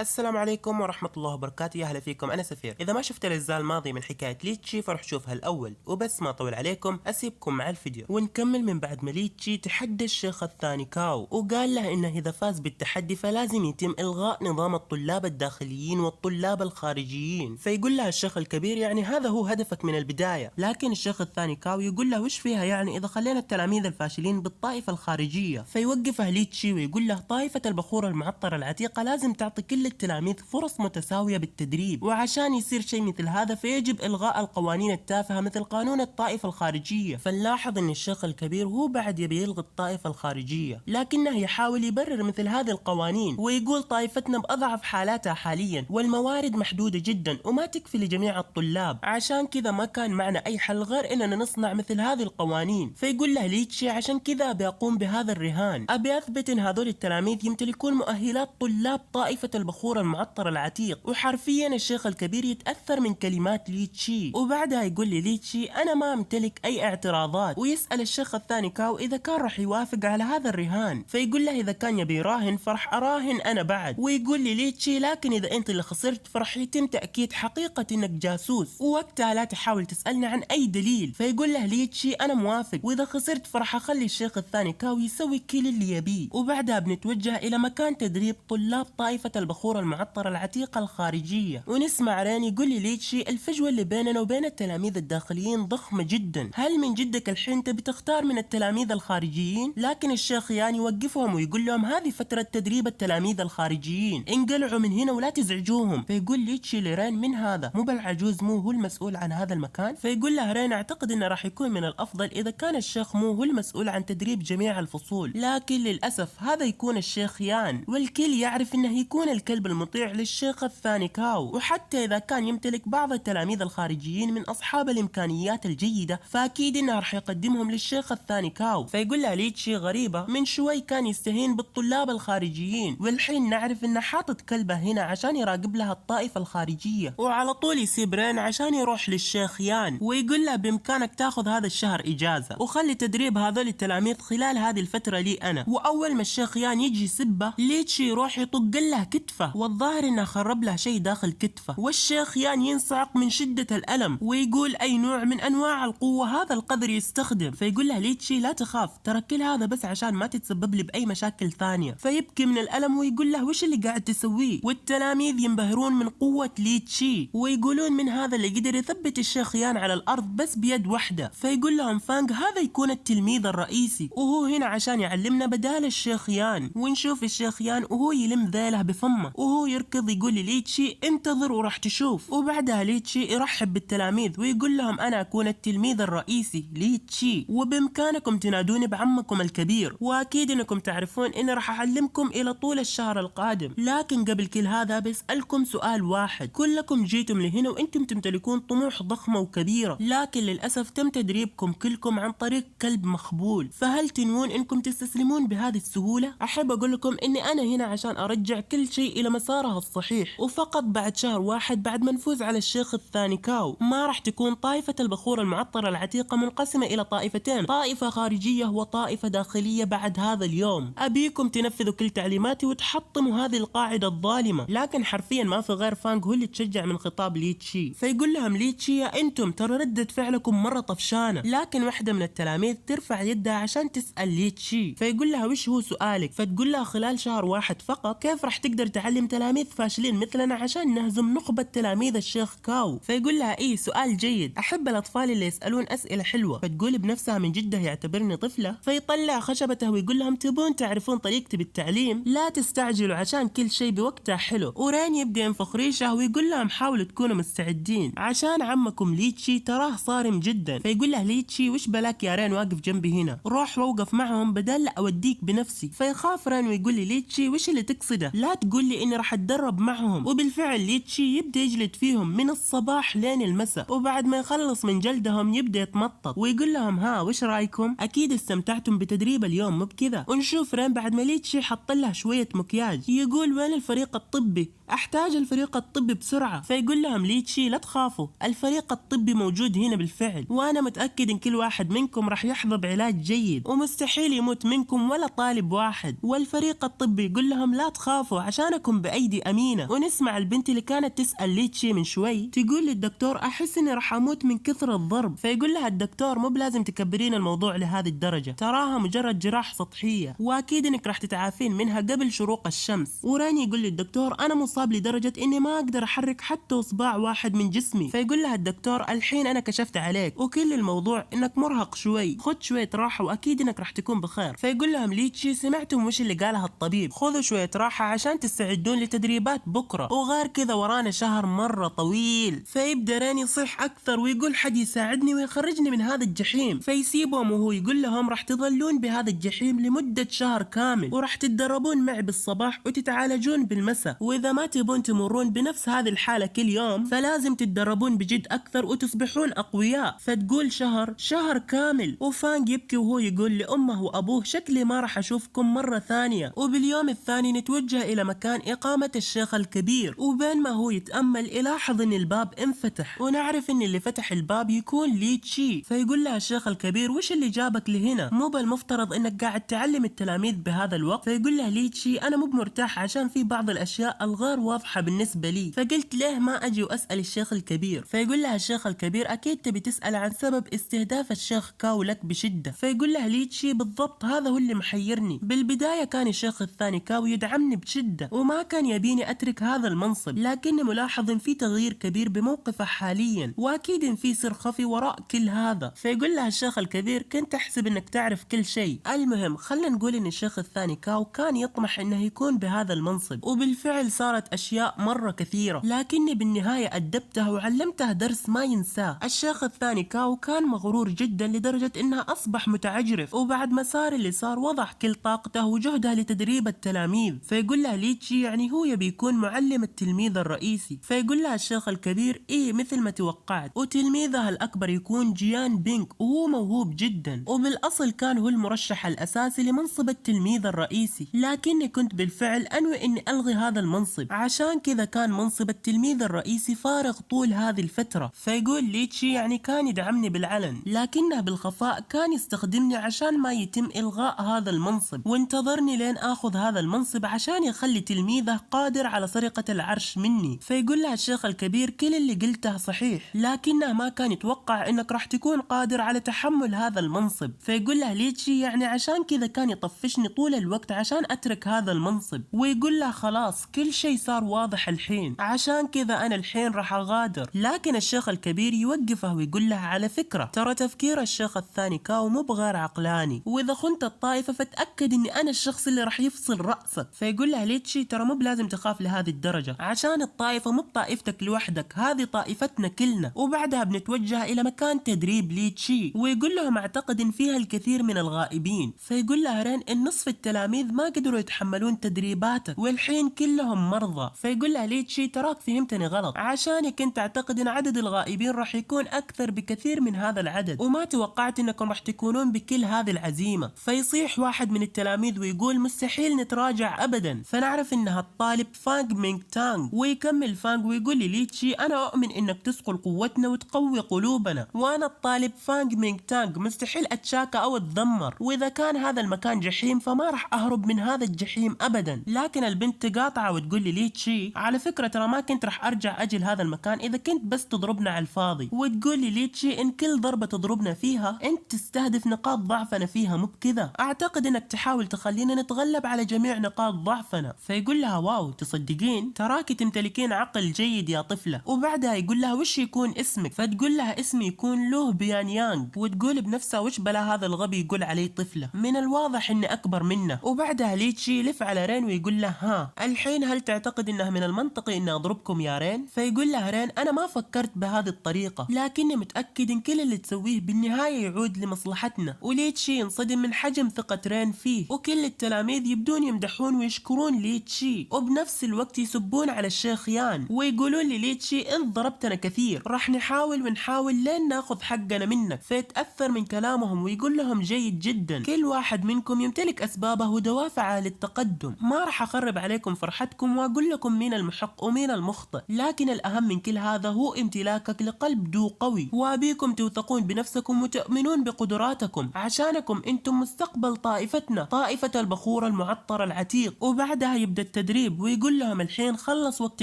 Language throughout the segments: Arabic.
السلام عليكم ورحمة الله وبركاته، يا هلا فيكم. أنا سفير. إذا ما شفت الأجزاء الماضية من حكاية ليتشي فروح شوفها الأول، وبس ما أطول عليكم أسيبكم مع الفيديو ونكمل من بعد ما ليتشي تحدى الشيخ الثاني كاو، وقال له إنه إذا فاز بالتحدي فلازم يتم إلغاء نظام الطلاب الداخليين والطلاب الخارجيين. فيقول له الشيخ الكبير يعني هذا هو هدفك من البداية، لكن الشيخ الثاني كاو يقول له وش فيها يعني إذا خلينا التلاميذ الفاشلين بالطائفة الخارجية. فيوقفه ليتشي ويقول له طائفة البخور المعطرة العتيقة لازم تعطي كل التلاميذ فرص متساوية بالتدريب، وعشان يصير شيء مثل هذا فيجب إلغاء القوانين التافهة مثل قانون الطائفة الخارجية. فنلاحظ أن الشيخ الكبير هو بعد يبي يلغي الطائفة الخارجية، لكنه يحاول يبرر مثل هذه القوانين ويقول طائفتنا بأضعف حالاتها حاليا والموارد محدودة جدا وما تكفي لجميع الطلاب، عشان كذا ما كان معنا أي حل غير أننا نصنع مثل هذه القوانين. فيقول له ليتشي عشان كذا أبي أقوم بهذا الرهان، أبي أثبت أن هذول التلاميذ يمتلكون مؤهلات طلاب طائفة البخور المعطر العتيق. وحرفيا الشيخ الكبير يتأثر من كلمات ليتشي، وبعدها يقول لي ليتشي أنا ما أمتلك أي اعتراضات، ويسأل الشيخ الثاني كاو إذا كان راح يوافق على هذا الرهان. فيقول له إذا كان يبي يراهن فرح أراهن أنا بعد. ويقول لي ليتشي لكن إذا أنت اللي خسرت فرح يتم تأكيد حقيقة إنك جاسوس، ووقتها لا تحاول تسألني عن أي دليل. فيقول له ليتشي أنا موافق، وإذا خسرت فرح أخلي الشيخ الثاني كاو يسوي كل اللي يبيه. وبعدها بنتوجه إلى مكان تدريب طلاب طائفة البخور المعطرة العتيقة الخارجية، ونسمع رين يقول لي ليتشي الفجوة اللي بيننا وبين التلاميذ الداخليين ضخمة جدا، هل من جدك الحين تبي تختار من التلاميذ الخارجيين؟ لكن الشيخ يان يوقفهم ويقول لهم هذه فترة تدريب التلاميذ الخارجيين، انقلعوا من هنا ولا تزعجوهم. فيقول ليتشي لرين من هذا مو بالعجوز مو هو المسؤول عن هذا المكان؟ فيقول له رين اعتقد انه راح يكون من الافضل اذا كان الشيخ مو هو المسؤول عن تدريب جميع الفصول، لكن للاسف هذا يكون الشيخ يان، والكل يعرف انه يكون الكلب المطيع للشيخ الثاني كاو. وحتى إذا كان يمتلك بعض التلاميذ الخارجيين من أصحاب الإمكانيات الجيدة فأكيد إنه راح يقدمهم للشيخ الثاني كاو. فيقول له ليتشي غريبة من شوي كان يستهين بالطلاب الخارجيين، والحين نعرف إنه حاطط كلبه هنا عشان يراقب لها الطائفة الخارجية. وعلى طول يسيب رين عشان يروح للشيخ يان ويقول له بإمكانك تاخذ هذا الشهر إجازة وخلي تدريب هذول التلاميذ خلال هذه الفترة لي أنا. وأول ما الشيخ يان يجي يسبه ليتشي يروح يطق له كتفه، والظاهر إنه خرب له شيء داخل كتفه، والشيخ يان ينصعق من شدة الألم ويقول أي نوع من أنواع القوة هذا القدر يستخدم. فيقول له ليتشي لا تخاف ترى كل هذا بس عشان ما تتسبب لي بأي مشاكل ثانية. فيبكي من الألم ويقول له وش اللي قاعد تسويه؟ والتلاميذ ينبهرون من قوة ليتشي ويقولون من هذا اللي قدر يثبت الشيخ يان على الأرض بس بيد واحدة. فيقول لهم فانغ هذا يكون التلميذ الرئيسي وهو هنا عشان يعلمنا بدال الشيخ يان. ونشوف الشيخ يان وهو يلم ذيله بفمه وهو يركض يقول ليتشي انتظر وراح تشوف. وبعدها ليتشي يرحب بالتلاميذ ويقول لهم انا اكون التلميذ الرئيسي ليتشي، وبامكانكم تنادوني بعمكم الكبير، واكيد انكم تعرفون اني راح اعلمكم الى طول الشهر القادم. لكن قبل كل هذا بسألكم سؤال واحد، كلكم جيتم لهنا وانتم تمتلكون طموح ضخمة وكبيرة، لكن للاسف تم تدريبكم كلكم عن طريق كلب مخبول، فهل تنوون انكم تستسلمون بهذه السهولة؟ احب اقول لكم اني انا هنا عشان ارجع كل شيء الى مسارها الصحيح، وفقط بعد شهر واحد بعد ما نفوز على الشيخ الثاني كاو ما راح تكون طائفة البخور المعطرة العتيقة منقسمة إلى طائفتين، طائفة خارجية وطائفة داخلية بعد هذا اليوم. أبيكم تنفذوا كل تعليماتي وتحطموا هذه القاعدة الظالمة. لكن حرفيا ما في غير فانغ هو اللي تشجع من خطاب ليتشي. فيقول لهم ليتشي يا أنتم ترى ردة فعلكم مرة طفشانة. لكن واحدة من التلاميذ ترفع يدها عشان تسأل ليتشي، فيقول لها وش هو سؤالك؟ فتقول لها خلال شهر واحد فقط كيف راح تقدر تعلم تلاميذ فاشلين مثلنا عشان نهزم نخبة تلاميذ الشيخ كاو؟ فيقول لها ايه سؤال جيد، احب الاطفال اللي يسالون اسئله حلوه. فتقول بنفسها من جده يعتبرني طفله. فيطلع خشبته ويقول لهم تبون تعرفون طريقتي بالتعليم؟ لا تستعجلوا عشان كل شيء بوقته حلو. ورين يبدا ينفخ ريشه ويقول لهم حاولوا تكونوا مستعدين عشان عمكم ليتشي تراه صارم جدا. فيقول له ليتشي وش بلاك يا رين واقف جنبي هنا، روح ووقف معهم بدل لا اوديك بنفسي. فيخاف رين ويقول لي ليتشي وش اللي تقصده؟ لا تقول لي اني راح اتدرب معهم. وبالفعل ليتشي يبدا يجلد فيهم من الصباح لين المساء، وبعد ما يخلص من جلدهم يبدا يتمطط ويقول لهم ها وش رايكم؟ اكيد استمتعتم بتدريب اليوم مو بكذا؟ ونشوف رين بعد ما ليتشي حط له شويه مكياج يقول وين الفريق الطبي؟ احتاج الفريق الطبي بسرعة. فيقول لهم ليتشي لا تخافوا الفريق الطبي موجود هنا بالفعل، وانا متأكد ان كل واحد منكم راح يحظى بعلاج جيد ومستحيل يموت منكم ولا طالب واحد. والفريق الطبي يقول لهم لا تخافوا عشانكم عليكم بأيدي أمينة. ونسمع البنت اللي كانت تسأل ليتشي من شوي تقول للدكتور أحس إني راح أموت من كثر الضرب. فيقول لها الدكتور مو بلازم تكبرين الموضوع لهذه الدرجة، تراها مجرد جراح سطحية وأكيد إنك راح تتعافين منها قبل شروق الشمس. وراني يقول للدكتور أنا مصاب لدرجة إني ما أقدر أحرك حتى إصبع واحد من جسمي. فيقول لها الدكتور الحين أنا كشفت عليك وكل الموضوع إنك مرهق شوي، خذ شوية راحة وأكيد إنك راح تكون بخير. فيقول لهم ليتشي سمعتم وش اللي قالها الطبيب، خذوا شوية راحة عشان تستعدون لتدريبات بكرة، وغير كذا ورانا شهر مرة طويل. فيبدأ رين يصيح أكثر ويقول حد يساعدني ويخرجني من هذا الجحيم. فيسيبهم وهو يقول لهم راح تظلون بهذا الجحيم لمدة شهر كامل وراح تتدربون معي بالصباح وتتعالجون بالمساء، وإذا ما تبون تمرون بنفس هذه الحالة كل يوم فلازم تتدربون بجد أكثر وتصبحون أقوياء. فتقول شهر كامل. وفانج يبكي وهو يقول لأمه وأبوه شكلي ما راح أشوفكم مرة ثانية. وباليوم الثاني نتوجه إلى مكان إقامة الشيخ الكبير، وبين ما هو يتأمل يلاحظ إن الباب انفتح ونعرف إن اللي فتح الباب يكون ليتشي. فيقول لها الشيخ الكبير وش اللي جابك لهنا، مو بالمفترض إنك قاعد تعلم التلاميذ بهذا الوقت. فيقول له ليتشي أنا مو بمرتاح عشان في بعض الأشياء الغير واضحة بالنسبة لي، فقلت ليه ما أجي وأسأل الشيخ الكبير. فيقول لها الشيخ الكبير أكيد تبي تسأل عن سبب استهداف الشيخ كاو لك بشدة. فيقول له ليتشي بالضبط هذا هو اللي محيرني، بالبداية كان الشيخ الثاني كاو يدعمني بشدة وما كان يبيني أترك هذا المنصب، لكني ملاحظ في تغيير كبير بموقفه حاليا وأكيد في سر خفي وراء كل هذا. فيقول لها الشيخ الكبير كنت أحسب إنك تعرف كل شيء. المهم خلنا نقول إن الشيخ الثاني كاو كان يطمح إنه يكون بهذا المنصب، وبالفعل صارت أشياء مرة كثيرة، لكني بالنهاية أدبته وعلمته درس ما ينساه. الشيخ الثاني كاو كان مغرور جدا لدرجة إنه أصبح متعجرف، وبعد ما صار اللي صار وضع كل طاقته وجهده لتدريب التلاميذ. فيقول له ليتشي يعني هو يبي يكون معلم التلميذ الرئيسي. فيقول له الشيخ الكبير إيه مثل ما توقعت، وتلميذه الأكبر يكون جيان بينك وهو موهوب جدا، وبالأصل كان هو المرشح الأساسي لمنصب التلميذ الرئيسي، لكني كنت بالفعل أنوي إني ألغي هذا المنصب، عشان كذا كان منصب التلميذ الرئيسي فارغ طول هذه الفترة. فيقول ليتشي يعني كان يدعمني بالعلن لكنه بالخفاء كان يستخدمني عشان ما يتم إلغاء هذا المنصب، وانتظرني لين آخذ هذا المنصب عشان يخلي تلميذه قادر على سرقة العرش مني. فيقول له الشيخ الكبير كل اللي قلته صحيح، لكنه ما كان يتوقع إنك راح تكون قادر على تحمل هذا المنصب. فيقول له ليتشي يعني عشان كذا كان يطفشني طول الوقت عشان أترك هذا المنصب. ويقول له خلاص كل شيء صار واضح الحين، عشان كذا أنا الحين راح أغادر. لكن الشيخ الكبير يوقفه ويقول له على فكرة ترى تفكير الشيخ الثاني كاو مو بغير عقلاني، وإذا خنت الطائفة فتأكد إني أنا الشخص اللي راح يفصل رأسك. فيقول له ليتشي ترى مو بلازم تخاف لهذه الدرجة، عشان الطائفة مو بطائفتك لوحدك، هذه طائفتنا كلنا. وبعدها بنتوجه إلى مكان تدريب ليتشي، ويقول لهم أعتقد إن فيها الكثير من الغائبين. فيقول له رين إن نصف التلاميذ ما قدروا يتحملون تدريباتك والحين كلهم مرضى. فيقول له ليتشي تراك فهمتني غلط، عشاني كنت أعتقد إن عدد الغائبين راح يكون أكثر بكثير من هذا العدد، وما توقعت إنكم راح تكونون بكل هذه العزيمة. فيصيح واحد من التلاميذ ويقول مستحيل نتراجع أبدا. فنعرف إنها الطالب فانغ مينغ تانغ. ويكمل فانغ ويقول لي ليتشي أنا أؤمن إنك تثقل قوتنا وتقوي قلوبنا، وأنا الطالب فانغ مينغ تانغ مستحيل أتشاكى أو أتذمر، وإذا كان هذا المكان جحيم فما راح أهرب من هذا الجحيم أبدا. لكن البنت تقاطعه وتقول لي ليتشي على فكرة ترى ما كنت راح أرجع أجي لهذا المكان إذا كنت بس تضربنا على الفاضي. وتقول لي ليتشي إن كل ضربة تضربنا فيها أنت تستهدف نقاط ضعفنا فيها، مو بكذا، أعتقد إنك تحاول تخلينا نتغلب على جميع نقاط ضعفنا. فيقول لها واو تصدقين تراكي تمتلكين عقل جيد يا طفلة. وبعدها يقول لها وش يكون اسمك؟ فتقول لها اسمي يكون لوه بيان يانغ. وتقول بنفسها وش بلا هذا الغبي يقول علي طفلة، من الواضح إني أكبر منه. وبعدها ليتشي يلف على رين ويقول له ها الحين هل تعتقد إنه من المنطقي إني أضربكم يا رين؟ فيقول له رين أنا ما فكرت بهذه الطريقة، لكني متأكد إن كل اللي تسويه بالنهاية يعود لمصلحتنا. وليتشي ينصدم من حجم ثقة رين فيه، وكل التلاميذ يبدون يمدحون ويشكرون ليتشي، وبنفس الوقت يسبون على الشيخ يان ويقولون لليتشي انت ضربتنا كثير، راح نحاول ونحاول لين ناخذ حقنا منك. فيتأثر من كلامهم ويقول لهم جيد جدا، كل واحد منكم يمتلك أسبابه ودوافعه للتقدم، ما راح أخرب عليكم فرحتكم وأقول لكم مين المحق ومين المخطئ، لكن الأهم من كل هذا هو امتلاكك لقلب دو قوي، وأبيكم توثقون بنفسكم وتؤمنون بقدراتكم عشانكم انتم مستقبل طائفتنا، طائفة البخور المعطر العتيق. وبعدها يبدأ التدريب ويقول لهم الحين خلص وقت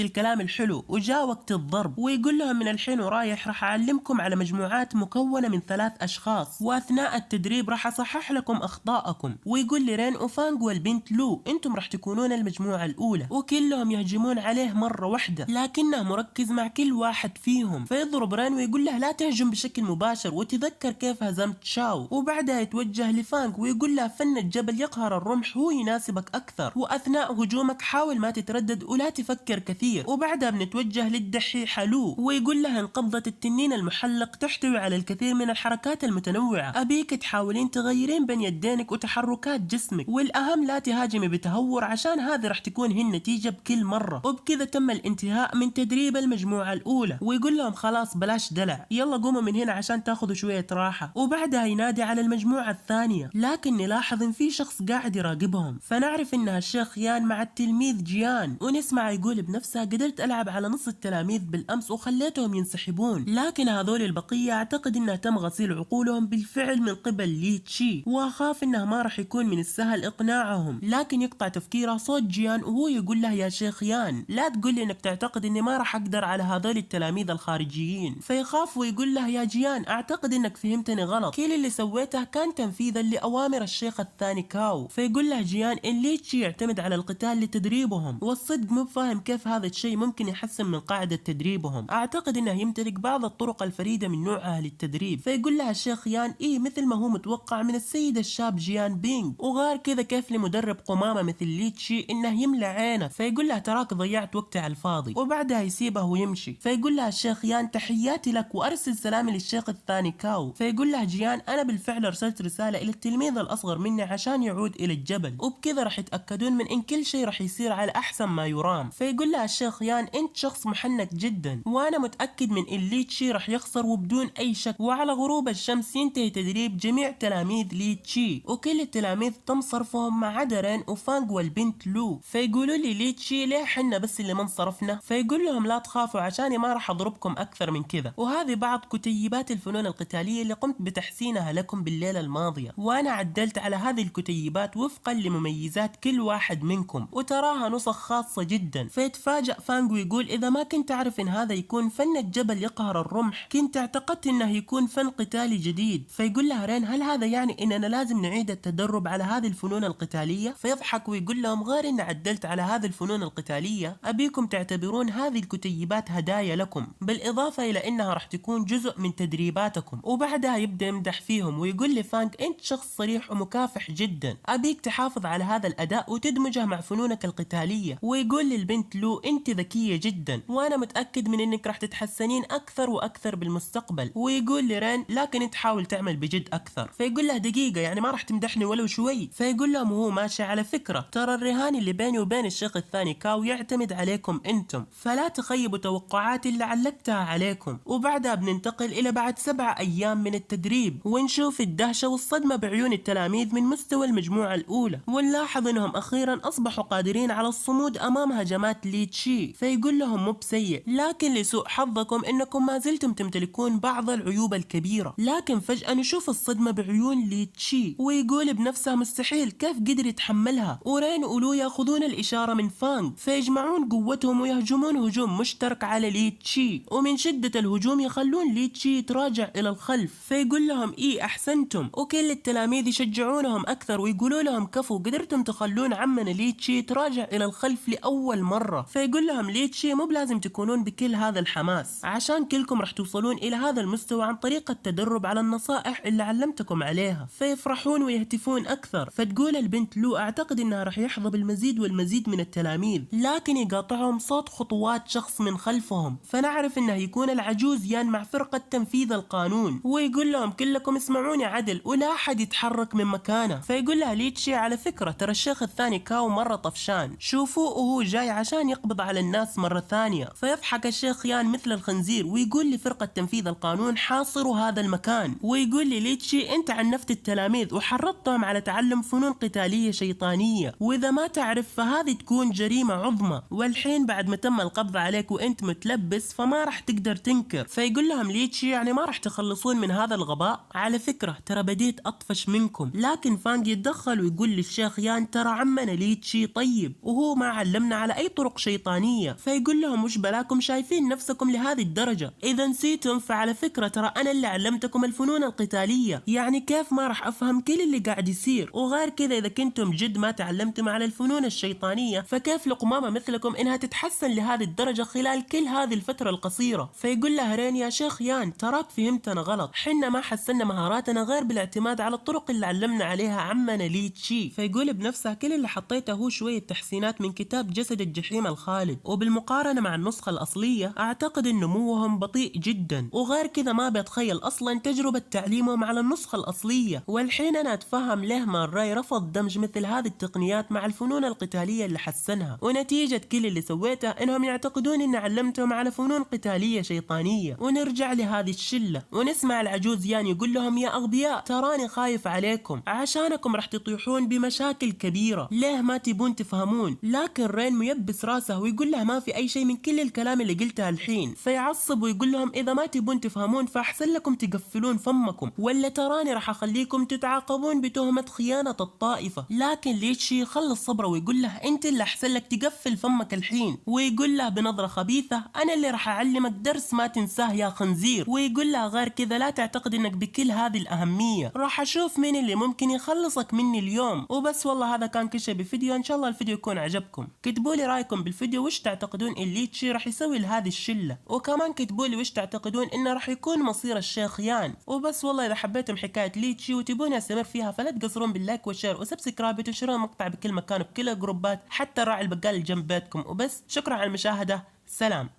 الكلام الحلو وجاء وقت الضرب، ويقول لهم من الحين ورايح راح أعلمكم على مجموعات مكونة من 3 أشخاص، وأثناء التدريب راح أصحح لكم أخطاءكم. ويقول لرين وفانغ والبنت لو انتم راح تكونون المجموعة الأولى، وكلهم يهجمون عليه مرة واحدة لكنه مركز مع كل واحد فيهم. فيضرب رين ويقول له لا تهجم بشكل مباشر وتذكر كيف هزمت شاو، وبعدها يتوجه لفانغ ويقول له فن الجبل يقهر الرمح هو يناسبك أكثر، وأثناء هجومك حاول ما تتردد ولا تفكر كثير. وبعدها بنتوجه للدحيحة لو ويقول لها انقبضة التنين المحلق تحتوي على الكثير من الحركات المتنوعة، أبيك تحاولين تغيرين بين يدينك وتحركات جسمك، والأهم لا تهاجمي بتهور عشان هذه راح تكون هي النتيجة بكل مرة. وبكذا تم الانتهاء من تدريب المجموعة الأولى، ويقول لهم خلاص بلاش دلع، يلا قوموا من هنا عشان تاخذوا شوية راحة. وبعدها ينادي على المجموعة الثانية، لكن نلاحظ ان في شخص قاعد يراقبهم، فنعرف انها الشيخ يان مع التلميذ جيان، ونسمع يقول بنفسه قدرت ألعب على نص التلاميذ بالأمس وخليتهم ينسحبون، لكن هذول البقية أعتقد انه تم غسيل عقولهم بالفعل من قبل لي تشي، واخاف انه ما راح يكون من السهل اقناعهم. لكن يقطع تفكيره صوت جيان وهو يقول له يا شيخ يان لا تقول لي انك تعتقد اني ما راح اقدر على هذول التلاميذ الخارجيين. فيخاف ويقول له يا جيان اعتقد انك فهمتني غلط، كل اللي سويته كان تنفيذا لاوامر الشيخ الثاني كاو. فيقول له جيان ان لي تشي يعتمد على القتال لتدريبهم، والصدق مو فاهم كيف هذا الشيء ممكن يحسن من قاعدة تدريبهم، اعتقد انه يمتلك بعض الطرق الفريدة من نوعها للتدريب. فيقول لها الشيخ يان مثل ما هو متوقع من السيد الشاب جيان بينغ، وغير كذا كيف لمدرب قمامة مثل لي تشي انه يملى عينه. فيقول له تراك ضيعت وقتي على الفاضي، وبعدها يسيبه ويمشي. فيقول له الشيخ يان تحياتي لك وارسل سلامي للشيخ الثاني كاو. فيقول له جيان انا بالفعل ارسلت رسالة الى التلميذ الاصغر مني عشان يعود الى الجبل، وبكذا راح يتاكدون من ان كل شيء راح يصير على احسن ما يرام. فيقول له الشيخ يان انت شخص محنك جدا، وانا متاكد من ان لي تشي راح يخسر وبدون اي شك، وعلى غروب الشمس ينتهي تدريب جميع تلاميذ لي تشي، وكل التلاميذ تم صرفهم ما عدا رين وفانغ والبنت لو. فيقولوا لي تشي ليه حنا بس اللي ما انصرفنا؟ فيقول لهم لا تخافوا عشاني ما راح اضربكم اكثر من كذا. وهذه بعض كتيبات الفنون القتالية اللي قمت بتحسينها لكم بالليلة الماضية، وانا عدلت على هذه الكتيبات وفقا لمميزات كل واحد منكم، وتراها نسخ خاصة جدا. فيتفاجأ فانغ ويقول اذا ما كنت اعرف ان هذا يكون فن الجبل يقهر الرمح كنت اعتقدت انه يكون فن قتالي جديد. فيقول لها رين هل هذا يعني اننا لازم نعيد التدرب على هذه الفنون القتالية؟ فيضحك ويقول لهم غير ان عدلت على هذه الفنون القتالية ابيكم تعتبرون هذه الكتيبات هدايا لكم، بالاضافة الى انها راح تكون جزء من تدريباتكم. وبعدها يبدأ يمدح فيهم ويقول لفانغ انت شخص صريح ومكافح جدا، ابيك تحافظ على هذا الاداء وتدمجه مع فنونك القتالية. ويقول للبنت لو انت ذكية جدا وانا متأكد من انك راح تتحسنين اكثر واكثر بالمستقبل. ويقول لرين لكن انت حاول تعمل بجد اكثر. فيقول له دقيقة يعني ما راح تمدحني ولو شوي؟ فيقول لهم وهو ماشي على فكرة ترى الرهان اللي بيني وبين الشيخ الثاني كاو يعتمد عليكم انتم، فلا تخيبوا توقعاتي اللي علقتها عليكم. وبعدها بننتقل الى بعد 7 ايام من التدريب، ونشوف الدهشة والصدمة بعيون التلاميذ من مستوى المجموعة الاولى، ونلاحظ انهم اخيرا اصبحوا قادرين على الصمود امام هجمات لي تشي. فيقول لهم مو بسيء لكن لسوء حظكم انكم ما زلتم تمتلكون بعض العيوب الكبيرة. لكن فجأة نشوف الصدمة بعيون لي تشي ويقول بنفسه مستحيل كيف قدر يتحملها. ورين ولو ياخذون الاشارة من فانغ فيجمعون قوتهم ويهجمون هجوم مشترك على لي تشي، ومن شدة الهجوم يخلون لي تشي يتراجع الى الخلف. فيقول لهم احسنتم، وكل التلاميذ يشجعونهم اكثر ويقولوا لهم كفو قدرتم تخلون عمنا لي تشي يتراجع الى الخلف لاول مرة. فيقول لهم لي تشي مو بلازم تكونون بكل هذا الحماس عشان كلكم راح توصلون الى هذا المستوى عن طريق التدرب على النصائح اللي علمتكم عليها. فيفرحون ويهتفون اكثر. فتقول البنت لو اعتقد انها راح يحظى بالمزيد والمزيد من التلاميذ، لكن يقاطعهم صوت خطوات شخص من خلفهم، فنعرف انه يكون العجوز يان مع فرقة تنفيذ القانون. ويقول لهم كلكم اسمعوني عدل ولا احد يتحرك من مكانه. فيقول لها لي تشي على فكرة ترى الشيخ الثاني كاو مرة طفشان، شوفوه وهو جاي عشان يقبض على الناس مرة ثانية. فيضحك الشيخ يان مثل الخنزير ويقول لفرقة تنفيذ القانون حاصروا هذا المكان. ويقول لي تشي انت عنفت التلاميذ وحرضتهم على تعلم فنون قتالية شيطانية، واذا ما تعرف فهذه تكون جريمة عظمى، والحين بعد ما تم القبض عليك وانت متلبس فما راح تقدر تنكر. فيقول لهم لي تشي يعني ما راح تخلصون من هذا الغباء؟ على فكرة ترى بديت اطفش منكم. لكن فانغ يتدخل ويقول للشيخ يان ترى عمنا لي تشي طيب طيب وهو ما علمنا على أي طرق شيطانية. فيقول لهم وش بلاكم شايفين نفسكم لهذه الدرجة؟ إذا نسيتم فعلى فكرة ترى أنا اللي علمتكم الفنون القتالية، يعني كيف ما راح أفهم كل اللي قاعد يصير؟ وغير كذا إذا كنتم جد ما تعلمتم على الفنون الشيطانية فكيف لقمامة مثلكم إنها تتحسن لهذه الدرجة خلال كل هذه الفترة القصيرة؟ فيقول له هرين يا شيخ يان تراك فهمتنا غلط، حنا ما حسنا مهاراتنا غير بالاعتماد على الطرق اللي علمنا عليها عمنا لي تشي. فيقول بنفسه كل اللي حطيته هو شوية تحسينات من كتاب جسد الجحيم الخالد، وبالمقارنة مع النسخة الأصلية أعتقد إن نموهم بطيء جدا، وغير كذا ما بتخيل أصلا تجربة تعليمهم على النسخة الأصلية. والحين أنا أتفهم ليه مان راي رفض دمج مثل هذه التقنيات مع الفنون القتالية اللي حسنها، ونتيجة كل اللي سويته إنهم يعتقدون إن علمتهم على فنون قتالية شيطانية. ونرجع لهذه الشلة ونسمع العجوز يان يقول لهم يا أغبياء تراني خايف عليكم عشانكم راح تطيحون بمشاكل كبيرة، ليه ما تبون تفهمون؟ لكن رين ميبس راسه ويقول له ما في أي شيء من كل الكلام اللي قلته الحين. فيعصب ويقول لهم إذا ما تبون تفهمون فأحسن لكم تقفلون فمكم ولا تراني راح أخليكم تتعاقبون بتهمة خيانة الطائفة. لكن ليتشي يخلص صبره ويقول له أنت اللي أحسن لك تقفل فمك الحين، ويقول له بنظرة خبيثة أنا اللي راح أعلمك درس ما تنساه يا خنزير. ويقول له غير كذا لا تعتقد إنك بكل هذه الأهمية، راح أشوف مين اللي ممكن يخلصك مني اليوم. وبس والله هذا كان كل شيء بفيديو، إن شاء الله الفيديو يكون عجبكم. كتبوا لي رأيكم بالفيديو وش تعتقدون إن ليتشي راح يسوي لهذه الشلة، وكمان كتبوا لي وش تعتقدون إنه راح يكون مصير الشيخ يان. وبس والله إذا حبيتم حكاية ليتشي وتبوني أستمر فيها فلا تقصرون باللايك والشير وسبسكرايب وتنشرون المقطع بكل مكان وبكل الجروبات حتى راعي البقال اللي جنب بيتكم. وبس شكرا على المشاهدة، سلام.